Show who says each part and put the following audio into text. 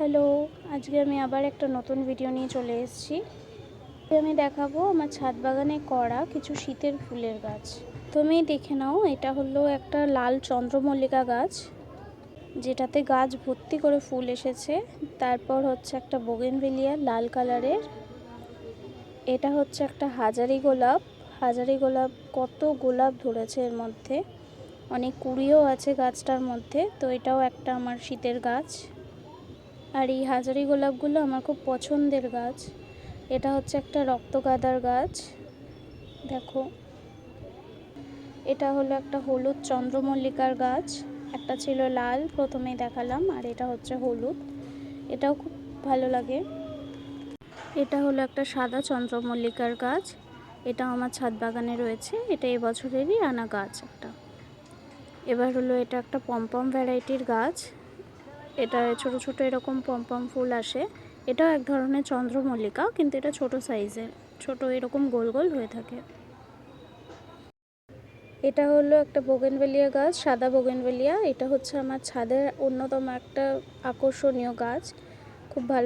Speaker 1: Hello, আজকে আমি আবার একটা নতুন ভিডিও নিয়ে চলে এসেছি। আমি দেখাবো আমার ছাদ বাগানে করা কিছু শীতের ফুলের গাছ। তুমি দেখে নাও, এটা হলো একটা লাল চন্দ্রমল্লিকা গাছ, যেটাতে গাছ ভর্তি করে ফুল এসেছে। তারপর হচ্ছে একটা বোগেনভেলিয়া লাল কালারের। এটা হচ্ছে একটা হাজারি গোলাপ। হাজারি গোলাপ, কত গোলাপ ধরেছে এর মধ্যে, অনেক কুড়িও আছে গাছটার মধ্যে। তো এটাও একটা আমার শীতের গাছ। আর এই হাজারি গোলাপগুলো আমার খুব পছন্দের গাছ। এটা হচ্ছে একটা রক্তগাঁদার গাছ, দেখো। এটা হলো একটা হলুদ চন্দ্রমল্লিকার গাছ। একটা ছিল লাল, প্রথমেই দেখালাম, আর এটা হচ্ছে হলুদ, এটাও খুব ভালো লাগে। এটা হলো একটা সাদা চন্দ্রমল্লিকার গাছ, এটা আমার ছাদ বাগানে রয়েছে। এটা এবছরেরই আনা গাছ একটা। এবার হলো এটা একটা পমপম ভ্যারাইটির গাছ। এটা ছোট ছোট এরকম পমপম ফুল আসে। এটাও এক ধরনের চন্দ্রমল্লিকা, কিন্তু এটা ছোট সাইজের, ছোট এরকম গোল গোল হয়ে থাকে। এটা হলো একটা বোগেনভেলিয়া গাছ, সাদা বোগেনভেলিয়া। এটা হচ্ছে আমার ছাদের অন্যতম একটা আকর্ষণীয় গাছ, খুব ভালো।